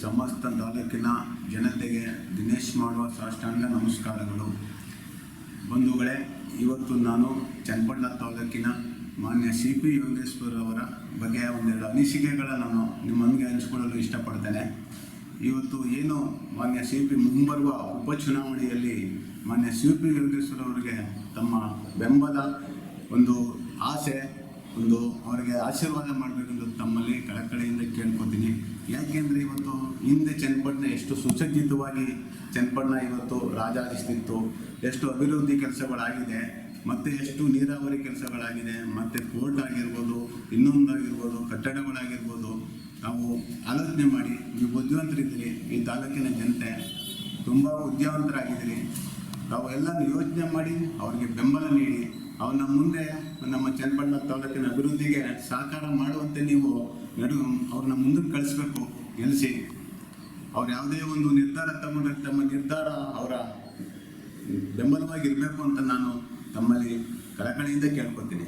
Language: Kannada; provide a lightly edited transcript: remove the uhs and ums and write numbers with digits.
ಸಮಸ್ತ ತಾಲೂಕಿನ ಜನತೆಗೆ ದಿನೇಶ್ ಮಾಡುವ ಸಾಷ್ಟಾಂಗ ನಮಸ್ಕಾರಗಳು. ಬಂಧುಗಳೇ, ಇವತ್ತು ನಾನು ಚನ್ನಪಟ್ಟಣ ತಾಲೂಕಿನ ಮಾನ್ಯ CP ಯೋಗೇಶ್ವರ್ ಅವರ ಬಗ್ಗೆ ಒಂದೆರಡು ಅನಿಸಿಕೆಗಳನ್ನು ನಾನು ನಿಮ್ಮೊಂದಿಗೆ ಹಂಚಿಕೊಳ್ಳಲು ಇಷ್ಟಪಡ್ತೇನೆ. ಇವತ್ತು ಏನು ಮಾನ್ಯ CP ಮುಂಬರುವ ಉಪಚುನಾವಣೆಯಲ್ಲಿ ಮಾನ್ಯ CP ಯೋಗೇಶ್ವರ್ ಅವರಿಗೆ ತಮ್ಮ ಬೆಂಬಲ, ಒಂದು ಆಸೆ, ಒಂದು ಅವರಿಗೆ ಆಶೀರ್ವಾದ ಮಾಡಬೇಕೆಂದು ತಮ್ಮಲ್ಲಿ ಕಳಕಳಿಯಿಂದ ಕೇಳ್ಕೊತೀನಿ. ಯಾಕೆಂದರೆ ಇವತ್ತು ಹಿಂದೆ ಚನ್ನಪಟ್ಟಣ ಎಷ್ಟು ಸುಸಜ್ಜಿತವಾಗಿ ಚನ್ನಪಟ್ಟಣ ಇವತ್ತು ರಾಜಾಗಿಸ್ತಿತ್ತು, ಎಷ್ಟು ಅಭಿವೃದ್ಧಿ ಕೆಲಸಗಳಾಗಿದೆ, ಮತ್ತು ಎಷ್ಟು ನೀರಾವರಿ ಕೆಲಸಗಳಾಗಿದೆ, ಮತ್ತು ಕೋರ್ಟ್ ಆಗಿರ್ಬೋದು, ಇನ್ನೊಂದಾಗಿರ್ಬೋದು, ಕಟ್ಟಡಗಳಾಗಿರ್ಬೋದು. ನಾವು ಆಲೋಚನೆ ಮಾಡಿ, ನೀವು ಬುದ್ಧಿವಂತರಿದ್ದೀರಿ, ಈ ತಾಲೂಕಿನ ಜನತೆ ತುಂಬ ಉದ್ಯೋಗವಂತರಾಗಿದ್ದೀರಿ. ತಾವು ಎಲ್ಲ ಯೋಚನೆ ಮಾಡಿ ಅವ್ರಿಗೆ ಬೆಂಬಲ ನೀಡಿ ಅವನ ಮುಂದೆ ನಮ್ಮ ಚನ್ನಪಟ್ಟಣ ತಾಲೂಕಿನ ಅಭಿವೃದ್ಧಿಗೆ ಸಹಕಾರ ಮಾಡುವಂತೆ ನೀವು ಅವ್ರನ್ನ ಮುಂದಕ್ಕೆ ಕಳಿಸ್ಬೇಕು. ಗೆಲ್ಲಿಸಿ ಅವ್ರು ಯಾವುದೇ ಒಂದು ನಿರ್ಧಾರ ತಗೊಂಡ್ರೆ ತಮ್ಮ ನಿರ್ಧಾರ ಅವರ ಬೆಂಬಲವಾಗಿರಬೇಕು ಅಂತ ನಾನು ತಮ್ಮಲ್ಲಿ ಕಳಕಳಿಯಿಂದ ಕೇಳ್ಕೊತೀನಿ.